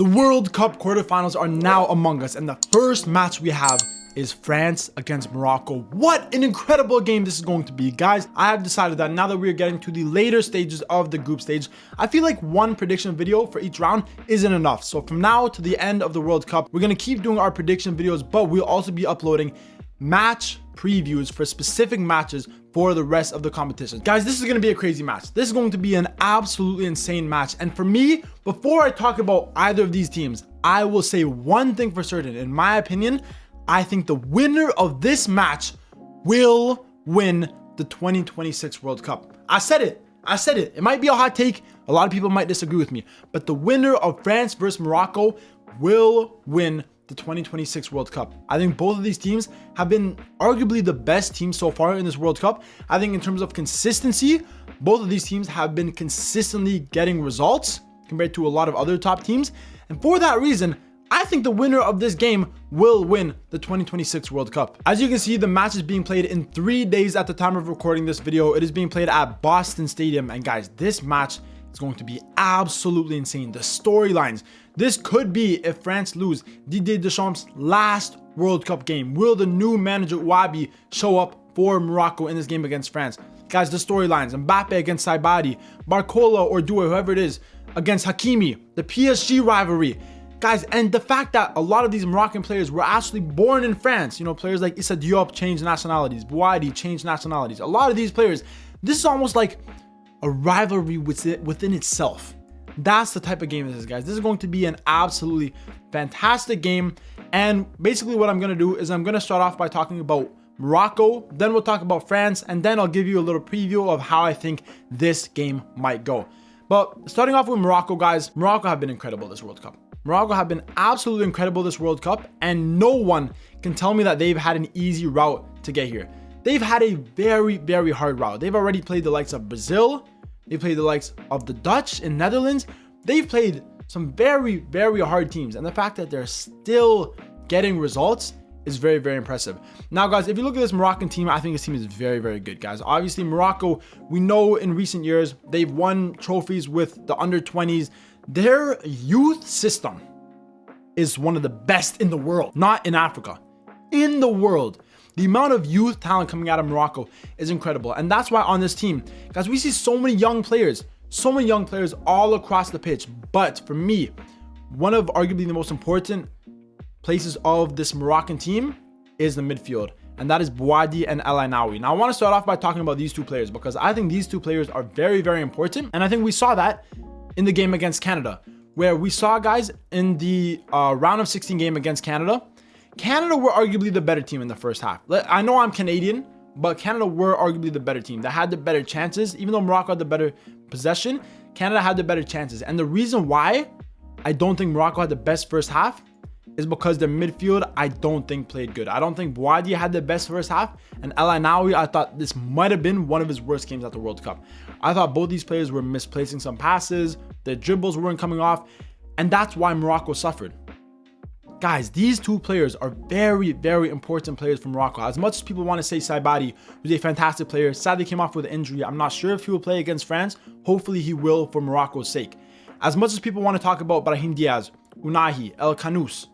The World Cup quarterfinals are now among us, and the first match we have is France against Morocco. What an incredible game this is going to be, guys. I have decided that now that we are getting to the later stages of the group stage, I feel like one prediction video for each round isn't enough. So from now to the end of the World Cup, we're going to keep doing our prediction videos, but we'll also be uploading match previews for specific matches for the rest of the competition. Guys, this is going to be a crazy match. This is going to be an absolutely insane match. And for me, before I talk about either of these teams, I will say one thing for certain. In my opinion, I think the winner of this match will win the 2026 World Cup. I said it. It might be a hot take. A lot of people might disagree with me, but the winner of France versus Morocco will win the 2026 World Cup. I think both of these teams have been arguably the best teams so far in this World Cup. I think in terms of consistency, both of these teams have been consistently getting results compared to a lot of other top teams. And for that reason, I think the winner of this game will win the 2026 World Cup. As you can see, the match is being played in 3 days at the time of recording this video. It is being played at Boston Stadium. And guys, this match is going to be absolutely insane. The storylines. This could be, if France lose, Didier Deschamps' last World Cup game. Will the new manager Wabi show up for Morocco in this game against France? Guys, the storylines. Mbappe against Saibadi, Barcola or Dua, whoever it is, against Hakimi. The PSG rivalry. Guys, and the fact that a lot of these Moroccan players were actually born in France. You know, players like Issa Diop changed nationalities. Bouadi changed nationalities. A lot of these players, this is almost like a rivalry within itself. That's the type of game this is, guys. This is going to be an absolutely fantastic game. And basically what I'm going to do is I'm going to start off by talking about Morocco. Then we'll talk about France. And then I'll give you a little preview of how I think this game might go. But starting off with Morocco, guys, Morocco have been incredible this World Cup. Morocco have been absolutely incredible this World Cup, and no one can tell me that they've had an easy route to get here. They've had a very, very hard route. They've already played the likes of Brazil. They played the likes of the Dutch and Netherlands. They've played some very, very hard teams, and the fact that they're still getting results is very, very impressive. Now, guys, if you look at this Moroccan team, I think this team is very, very good, guys. Obviously, Morocco, we know in recent years, they've won trophies with the under-20s. Their youth system is one of the best in the world, not in Africa, in the world. The amount of youth talent coming out of Morocco is incredible. And that's why on this team, guys, we see so many young players all across the pitch. But for me, one of arguably the most important places of this Moroccan team is the midfield. And that is Bouadi and El Ainaoui. Now, I want to start off by talking about these two players because I think these two players are very, very important. And I think we saw that in the game against Canada, where we saw, guys, in the round of 16 game against Canada were arguably the better team in the first half. I know I'm Canadian, but Canada were arguably the better team. They had the better chances. Even though Morocco had the better possession, Canada had the better chances. And the reason why I don't think Morocco had the best first half is because their midfield, I don't think played good. I don't think Bouadi had the best first half, and El Ainaoui, I thought this might have been one of his worst games at the World Cup. I thought both these players were misplacing some passes, their dribbles weren't coming off, and that's why Morocco suffered. Guys, these two players are very, very important players for Morocco. As much as people want to say Saibadi, who's a fantastic player, sadly came off with an injury. I'm not sure if he will play against France. Hopefully he will for Morocco's sake. As much as people want to talk about Brahim Diaz, Unahi, El Kanous,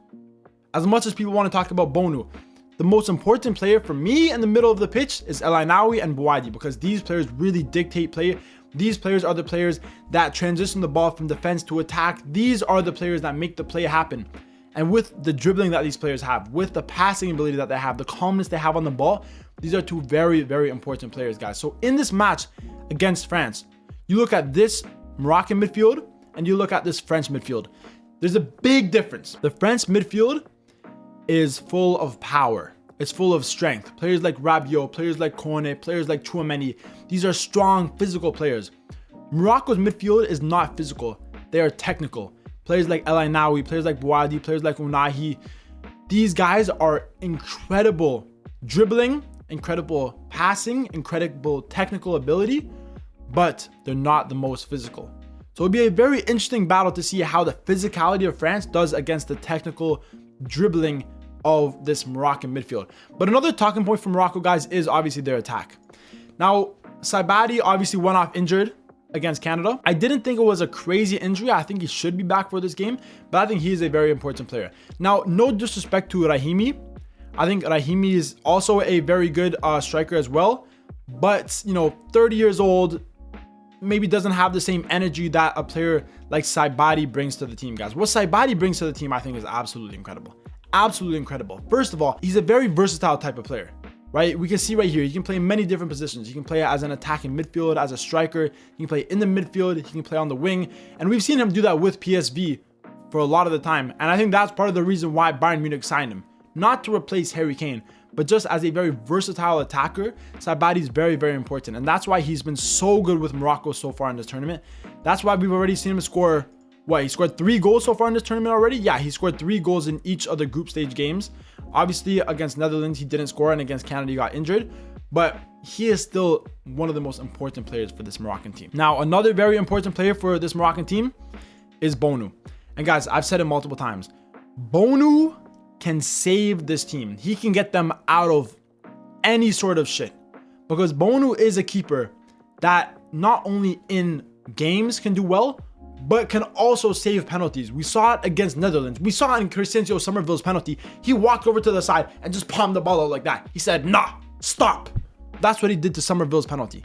as much as people want to talk about Bonu, the most important player for me in the middle of the pitch is El Ainaoui and Bouadi, because these players really dictate play. These players are the players that transition the ball from defense to attack. These are the players that make the play happen. And with the dribbling that these players have, with the passing ability that they have, the calmness they have on the ball, these are two very, very important players, guys. So in this match against France, you look at this Moroccan midfield and you look at this French midfield. There's a big difference. The French midfield is full of power. It's full of strength. Players like Rabiot, players like Kone, players like Tchouameni. These are strong physical players. Morocco's midfield is not physical. They are technical. Players like El Ainaoui, players like Bouadi, players like Unahi. These guys are incredible dribbling, incredible passing, incredible technical ability, but they're not the most physical. So it'll be a very interesting battle to see how the physicality of France does against the technical dribbling of this Moroccan midfield. But another talking point for Morocco, guys, is obviously their attack. Now, Saibadi obviously went off injured against Canada. I didn't think it was a crazy injury. I think he should be back for this game, but I think he is a very important player. Now, no disrespect to Rahimi. I think Rahimi is also a very good striker as well, but 30 years old, maybe doesn't have the same energy that a player like Saibari brings to the team, guys. What Saibari brings to the team, I think, is absolutely incredible. Absolutely incredible. First of all, he's a very versatile type of player, right? We can see right here, he can play many different positions. He can play as an attacking midfield, as a striker. He can play in the midfield. He can play on the wing. And we've seen him do that with PSV for a lot of the time. And I think that's part of the reason why Bayern Munich signed him. Not to replace Harry Kane, but just as a very versatile attacker. Saibari is very, very important. And that's why he's been so good with Morocco so far in this tournament. That's why we've already seen him score, he scored 3 goals so far in this tournament already? Yeah, he scored 3 goals in each of the group stage games. Obviously, against Netherlands, he didn't score, and against Canada, he got injured. But he is still one of the most important players for this Moroccan team. Now, another very important player for this Moroccan team is Bonu. And guys, I've said it multiple times. Bonu can save this team. He can get them out of any sort of shit, because Bonu is a keeper that not only in games can do well, but can also save penalties. We saw it against Netherlands. We saw it in Crescencio Somerville's penalty. He walked over to the side and just palmed the ball out like that. He said, nah, stop. That's what he did to Somerville's penalty.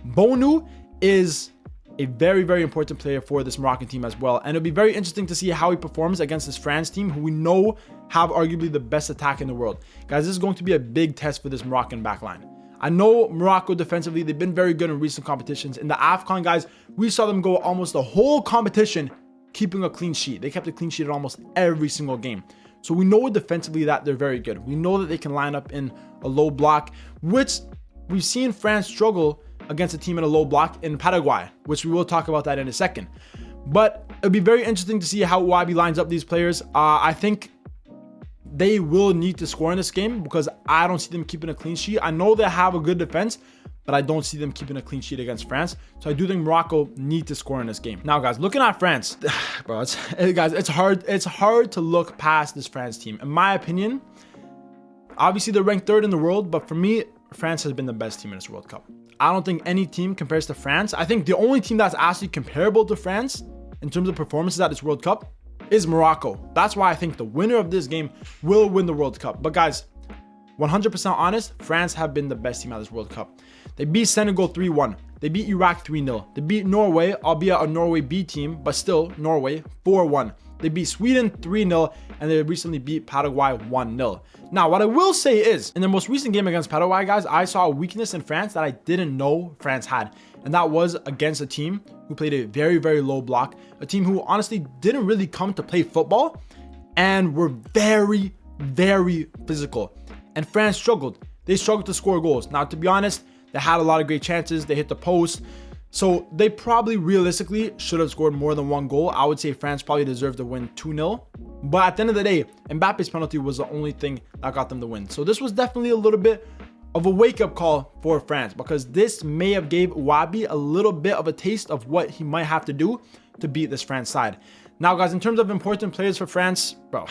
Bonu is a very, very important player for this Moroccan team as well. And it'll be very interesting to see how he performs against this France team, who we know have arguably the best attack in the world. Guys, this is going to be a big test for this Moroccan backline. I know Morocco defensively, they've been very good in recent competitions. In the AFCON, guys, we saw them go almost the whole competition keeping a clean sheet. They kept a clean sheet in almost every single game. So we know defensively that they're very good. We know that they can line up in a low block, which we've seen France struggle against a team in a low block in Paraguay, which we will talk about that in a second. But it'll be very interesting to see how Wabi lines up these players. I think they will need to score in this game, because I don't see them keeping a clean sheet. I know they have a good defense, but I don't see them keeping a clean sheet against France. So I do think Morocco need to score in this game. Now, guys, looking at France, bro, it's hard to look past this France team. In my opinion, obviously they're ranked 3rd in the world, but for me, France has been the best team in this World Cup. I don't think any team compares to France. I think the only team that's actually comparable to France in terms of performances at this World Cup is Morocco. That's why I think the winner of this game will win the World Cup. But guys, 100% honest, France have been the best team at this World Cup. They beat Senegal 3-1. They beat Iraq 3-0. They beat Norway, albeit a Norway B team, but still Norway 4-1. They beat Sweden 3-0, and they recently beat Paraguay 1-0. Now, what I will say is, in the most recent game against Paraguay, guys, I saw a weakness in France that I didn't know France had. And that was against a team who played a very, very low block. A team who honestly didn't really come to play football and were very, very physical. And France struggled. They struggled to score goals. Now, to be honest, they had a lot of great chances. They hit the post. So they probably realistically should have scored more than 1 goal. I would say France probably deserved to win 2-0. But at the end of the day, Mbappe's penalty was the only thing that got them the win. So this was definitely a little bit of a wake-up call for France, because this may have gave Wabi a little bit of a taste of what he might have to do to beat this France side. Now, guys, in terms of important players for France, bro,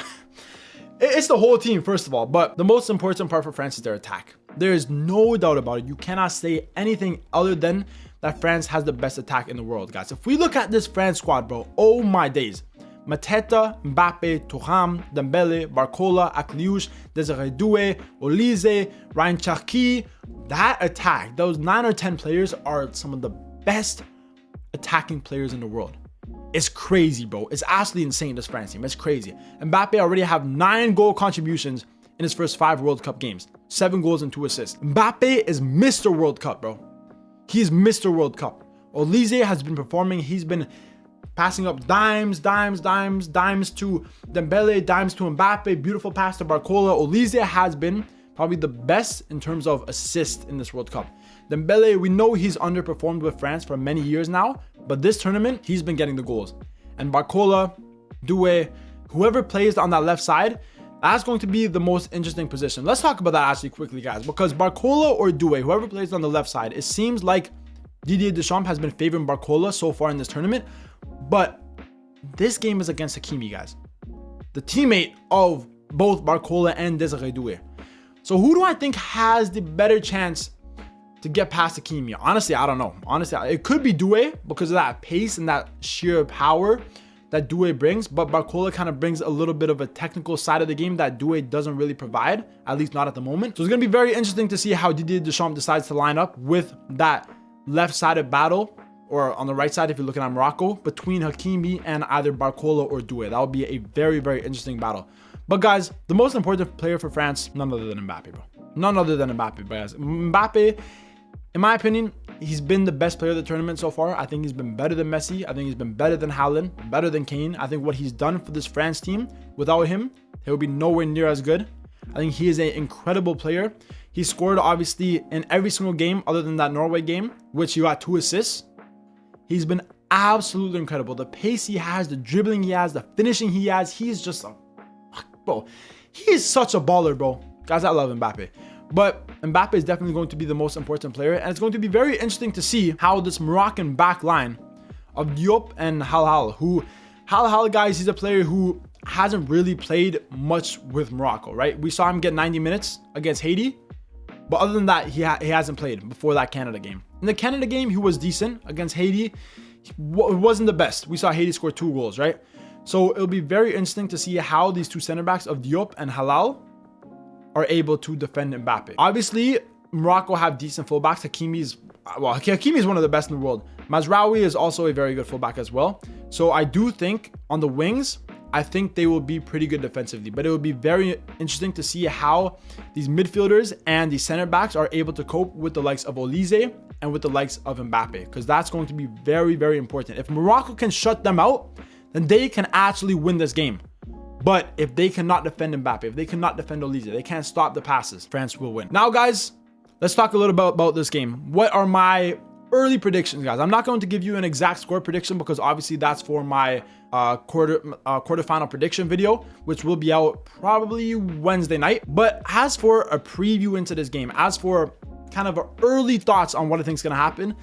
it's the whole team, first of all. But the most important part for France is their attack. There is no doubt about it. You cannot say anything other than that France has the best attack in the world, guys. If we look at this France squad, bro, oh my days. Mateta, Mbappe, Thuram, Dembele, Barcola, Akliouche, Desiré Doué, Olise, Ryan Cherki. That attack, those 9 or 10 players are some of the best attacking players in the world. It's crazy, bro. It's absolutely insane, this France team. It's crazy. Mbappe already have 9 goal contributions in his first 5 World Cup games. 7 goals and 2 assists. Mbappe is Mr. World Cup, bro. He's Mr. World Cup. Olise has been performing. He's been passing up dimes to Dembele, dimes to Mbappe, beautiful pass to Barcola. Olise has been probably the best in terms of assists in this World Cup. Dembele, we know he's underperformed with France for many years now, but this tournament, he's been getting the goals. And Barcola, Doué, whoever plays on that left side, that's going to be the most interesting position. Let's talk about that actually quickly, guys, because Barcola or Doué, whoever plays on the left side, it seems like Didier Deschamps has been favoring Barcola so far in this tournament. But this game is against Hakimi, guys, the teammate of both Barcola and Desiré Doué. So who do I think has the better chance to get past Hakimi? Honestly, I don't know. Honestly, it could be Doué because of that pace and that sheer power that Doué brings, but Barcola kind of brings a little bit of a technical side of the game that Doué doesn't really provide, at least not at the moment. So it's going to be very interesting to see how Didier Deschamps decides to line up with that left-sided battle, or on the right side if you're looking at Morocco, between Hakimi and either Barcola or Doué. That would be a very, very interesting battle. But guys, the most important player for France, none other than Mbappe, bro. None other than Mbappe, guys. Mbappe, in my opinion, he's been the best player of the tournament so far. I think he's been better than Messi. I think he's been better than Haaland, better than Kane. I think what he's done for this France team, without him, he would be nowhere near as good. I think he is an incredible player. He scored, obviously, in every single game other than that Norway game, which he got 2 assists. He's been absolutely incredible. The pace he has, the dribbling he has, the finishing he has, he's just a... Bro, he is such a baller, bro. Guys, I love Mbappe. But Mbappe is definitely going to be the most important player. And it's going to be very interesting to see how this Moroccan back line of Diop and Halal, who... Halal, guys, he's a player who hasn't really played much with Morocco, right? We saw him get 90 minutes against Haiti. But other than that, he hasn't played before that Canada game. In the Canada game, he was decent. Against Haiti, it wasn't the best. We saw Haiti score 2 goals, right? So it'll be very interesting to see how these 2 center backs of Diop and Halal are able to defend Mbappe. Obviously, Morocco have decent fullbacks. Hakimi is one of the best in the world. Mazraoui is also a very good fullback as well. So I do think on the wings, I think they will be pretty good defensively, but it will be very interesting to see how these midfielders and the center backs are able to cope with the likes of Olise and with the likes of Mbappe, because that's going to be very, very important. If Morocco can shut them out, then they can actually win this game. But if they cannot defend Mbappe, if they cannot defend Olise, they can't stop the passes, France will win. Now, guys, let's talk a little bit about this game. What are my early predictions, guys? I'm not going to give you an exact score prediction because obviously that's for my quarterfinal prediction video, which will be out probably Wednesday night. But as for a preview into this game, as for kind of early thoughts on what I think is going to happen,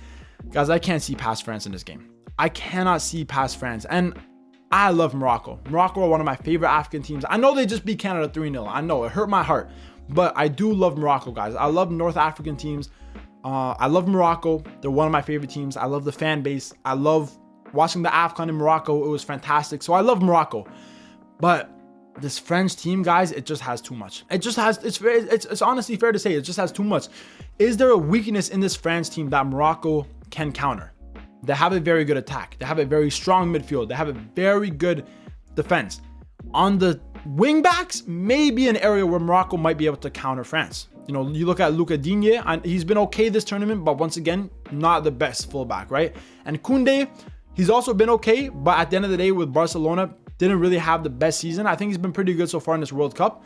guys, I can't see past France in this game. I cannot see past France. And I love Morocco. Morocco are one of my favorite African teams. I know they just beat Canada 3-0. I know it hurt my heart, but I do love Morocco, guys. I love North African teams. I love Morocco. They're one of my favorite teams. I love the fan base. I love watching the AFCON in Morocco. It was fantastic. So I love Morocco. But this French team, guys, it just has too much. It just has, it's honestly fair to say, it just has too much. Is there a weakness in this France team that Morocco can counter? They have a very good attack. They have a very strong midfield. They have a very good defense. On the wing backs, maybe an area where Morocco might be able to counter France. You know, you look at Luka Digne, and he's been okay this tournament, but once again, not the best fullback, right? And Koundé, he's also been okay, but at the end of the day with Barcelona, didn't really have the best season. I think he's been pretty good so far in this World Cup,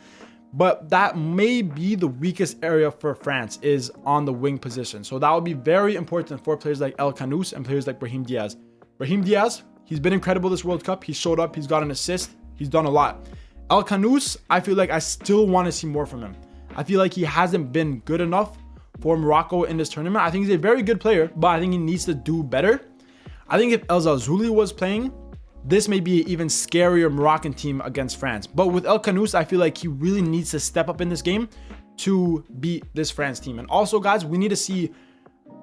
but that may be the weakest area for France is on the wing position. So that would be very important for players like El Khanous and players like Brahim Diaz. Brahim Diaz, he's been incredible this World Cup. He showed up, he's got an assist, he's done a lot. El Khanous, I feel like I still want to see more from him. I feel like he hasn't been good enough for Morocco in this tournament. I think he's a very good player, but I think he needs to do better. I think if El Zazouli was playing, this may be an even scarier Moroccan team against France. But with El Khanous, I feel like he really needs to step up in this game to beat this France team. And also, guys, we need to see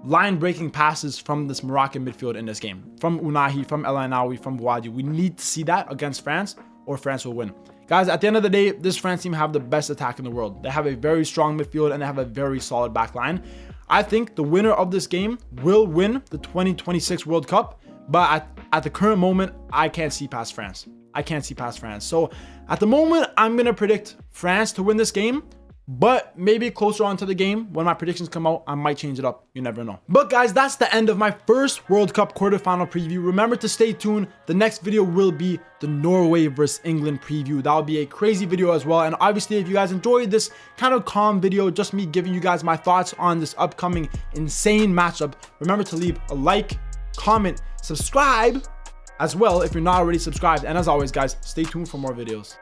line-breaking passes from this Moroccan midfield in this game. From Ounahi, from El Ainaoui, from Bouadi. We need to see that against France, or France will win. Guys, at the end of the day, this France team have the best attack in the world. They have a very strong midfield and they have a very solid back line. I think the winner of this game will win the 2026 World Cup. But at the current moment, I can't see past France. I can't see past France. So at the moment, I'm going to predict France to win this game. But maybe closer on to the game, when my predictions come out, I might change it up. You never know. But guys, that's the end of my first World Cup quarterfinal preview. Remember to stay tuned. The next video will be the Norway versus England preview. That'll be a crazy video as well. And obviously, if you guys enjoyed this kind of calm video, just me giving you guys my thoughts on this upcoming insane matchup, remember to leave a like, comment, subscribe as well if you're not already subscribed. And as always, guys, stay tuned for more videos.